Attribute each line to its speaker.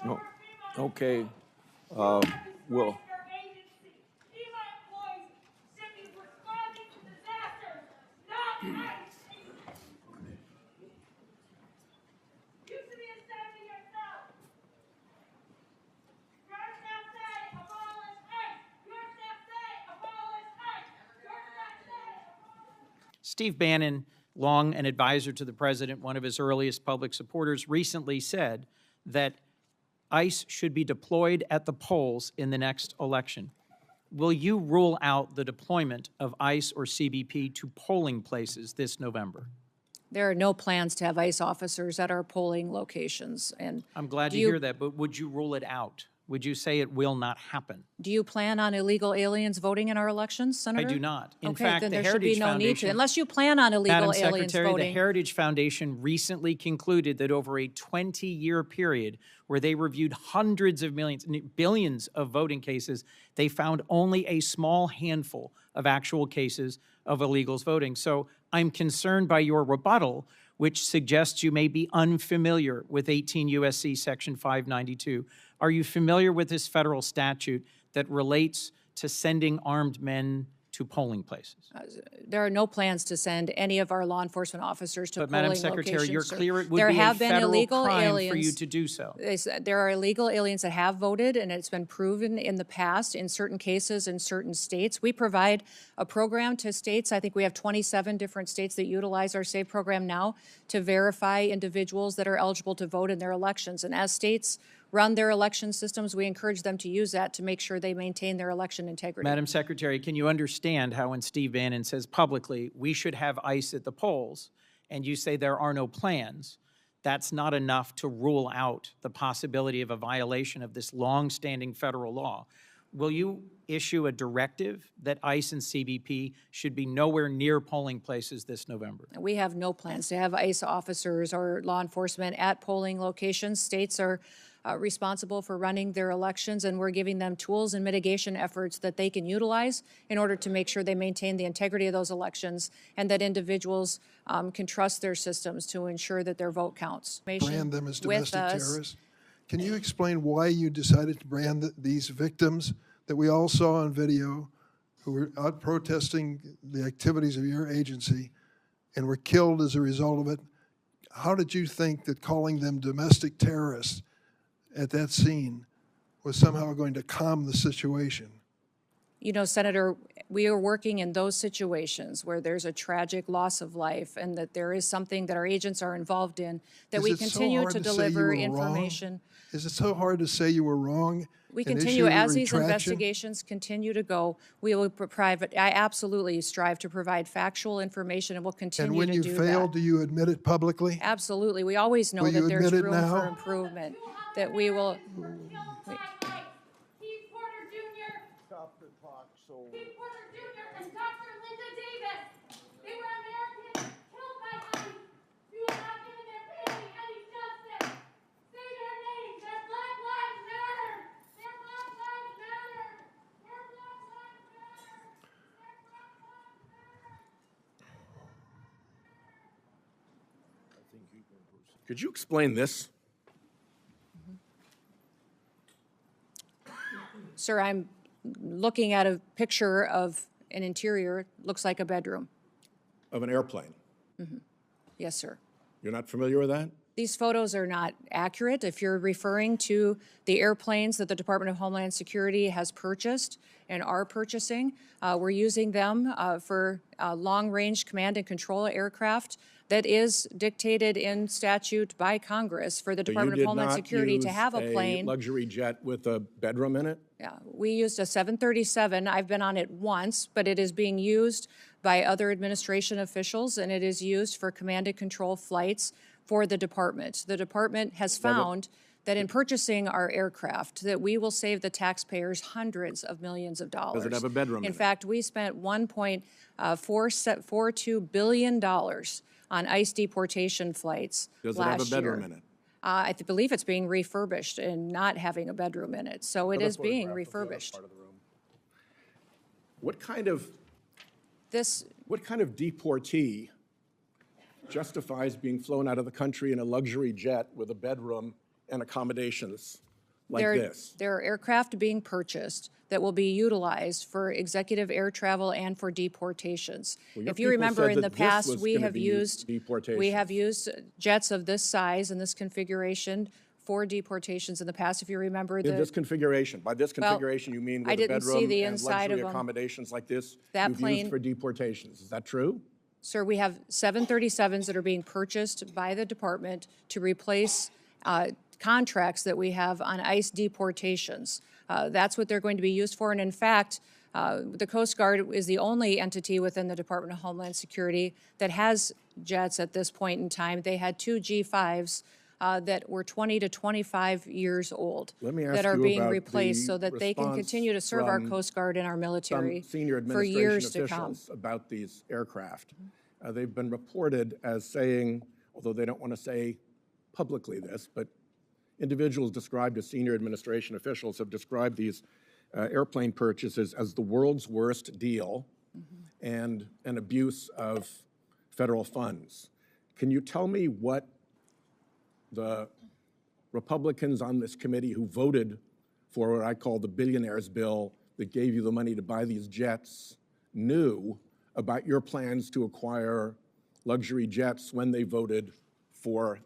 Speaker 1: Oh, okay. Well,
Speaker 2: Steve Bannon, long an advisor to the president, one of his earliest public supporters, recently said that ICE should be deployed at the polls in the next election. Will you rule out the deployment of ICE or CBP to polling places this November?
Speaker 3: There are no plans to have ICE officers at our polling locations. And
Speaker 2: I'm glad to hear that, but would you rule it out? Would you say it will not happen?
Speaker 3: do you plan on illegal aliens voting in our elections, Senator?
Speaker 2: I do not. In
Speaker 3: Okay,
Speaker 2: fact,
Speaker 3: then
Speaker 2: the
Speaker 3: there should be
Speaker 2: Heritage
Speaker 3: no need to,
Speaker 2: Foundation,
Speaker 3: unless you plan on illegal
Speaker 2: Madam
Speaker 3: aliens
Speaker 2: Secretary,
Speaker 3: voting.
Speaker 2: the Heritage Foundation recently concluded that over a 20-year period where they reviewed hundreds of millions, billions of voting cases, they found only a small handful of actual cases of illegals voting. So I'm concerned by your rebuttal, which suggests you may be unfamiliar with 18 U.S.C. Section 592. Are you familiar with this federal statute that relates to sending armed men to polling places?
Speaker 3: There are no plans to send any of our law enforcement officers to
Speaker 2: But
Speaker 3: polling
Speaker 2: Madam Secretary,
Speaker 3: locations.
Speaker 2: you're
Speaker 3: sir.
Speaker 2: clear it would
Speaker 3: There
Speaker 2: be a
Speaker 3: have been
Speaker 2: federal
Speaker 3: illegal
Speaker 2: crime
Speaker 3: aliens.
Speaker 2: for you to do so.
Speaker 3: There are illegal aliens that have voted, and it's been proven in the past in certain cases in certain states. We provide a program to states. I think we have 27 different states that utilize our SAVE program now to verify individuals that are eligible to vote in their elections. And as states run their election systems, we encourage them to use that to make sure they maintain their election integrity.
Speaker 2: Madam Secretary, can you understand how when Steve Bannon says publicly, we should have ICE at the polls, and you say there are no plans, that's not enough to rule out the possibility of a violation of this long-standing federal law? Will you issue a directive that ICE and CBP should be nowhere near polling places this November?
Speaker 3: We have no plans to have ICE officers or law enforcement at polling locations. States are responsible for running their elections, and we're giving them tools and mitigation efforts that they can utilize in order to make sure they maintain the integrity of those elections and that individuals can trust their systems to ensure that their vote counts.
Speaker 4: Brand them as domestic terrorists. Can you explain why you decided to brand these victims that we all saw on video who were out protesting the activities of your agency and were killed as a result of it? How did you think that calling them domestic terrorists at that scene was somehow going to calm the situation?
Speaker 3: You know, Senator, we are working in those situations where there's a tragic loss of life and that there is something that our agents are involved in, that we continue to deliver information.
Speaker 4: Is it so hard to say you were wrong?
Speaker 3: We continue, as these investigations continue to go, we will provide, I absolutely strive to provide factual information and will continue to do that.
Speaker 4: And when you fail, do you admit it publicly?
Speaker 3: Absolutely. We always know that there's room for improvement, that we will.
Speaker 5: Could you explain this?
Speaker 3: Sir, I'm looking at a picture of an interior, looks like a bedroom.
Speaker 5: Of an airplane?
Speaker 3: Yes, sir.
Speaker 5: You're not familiar with that?
Speaker 3: These photos are not accurate. If you're referring to the airplanes that the Department of Homeland Security has purchased and are purchasing, we're using them for long-range command and control aircraft that is dictated in statute by Congress for the Department of Homeland Security to have a plane.
Speaker 5: Luxury jet with a bedroom in it?
Speaker 3: Yeah, we used a 737. I've been on it once, but it is being used by other administration officials, and it is used for command and control flights for the department. The department has found that in purchasing our aircraft, that we will save the taxpayers hundreds of millions of dollars.
Speaker 5: Does it have a bedroom in it?
Speaker 3: In fact, we spent $1.442 billion on ICE deportation flights last year.
Speaker 5: Does it have a bedroom in it?
Speaker 3: I believe it's being refurbished and not having a bedroom in it. So it is being refurbished.
Speaker 5: What kind of deportee justifies being flown out of the country in a luxury jet with a bedroom and accommodations? like this.
Speaker 3: There are aircraft being purchased that will be utilized for executive air travel and for deportations.
Speaker 5: Well, your
Speaker 3: If you
Speaker 5: people
Speaker 3: remember
Speaker 5: said
Speaker 3: in the
Speaker 5: that this
Speaker 3: past,
Speaker 5: was
Speaker 3: we
Speaker 5: gonna
Speaker 3: have
Speaker 5: be
Speaker 3: used
Speaker 5: deportations.
Speaker 3: jets of this size and this configuration for deportations in the past. If you remember
Speaker 5: In this configuration, by this configuration, you mean
Speaker 3: I
Speaker 5: with a
Speaker 3: didn't see
Speaker 5: bedroom
Speaker 3: the
Speaker 5: and
Speaker 3: inside of
Speaker 5: luxury
Speaker 3: them.
Speaker 5: accommodations like this,
Speaker 3: That
Speaker 5: you've
Speaker 3: plane-
Speaker 5: used for deportations. Is that true?
Speaker 3: Sir, we have 737s that are being purchased by the department to replace contracts that we have on ICE deportations. That's what they're going to be used for. And in fact, the Coast Guard is the only entity within the Department of Homeland Security that has jets at this point in time. They had two G5s that were 20 to 25 years old
Speaker 5: Let me ask
Speaker 3: that are
Speaker 5: you
Speaker 3: being
Speaker 5: about
Speaker 3: replaced
Speaker 5: the
Speaker 3: so that they can
Speaker 5: response
Speaker 3: continue to serve our
Speaker 5: from
Speaker 3: Coast Guard and our military
Speaker 5: Some senior
Speaker 3: for
Speaker 5: administration
Speaker 3: years to come.
Speaker 5: officials about these aircraft. They've been reported as saying, although they don't want to say publicly this, but individuals described as senior administration officials have described these airplane purchases as the world's worst deal and an abuse of federal funds. Can you tell me what the Republicans on this committee who voted for what I call the billionaires bill that gave you the money to buy these jets knew about your plans to acquire luxury jets when they voted for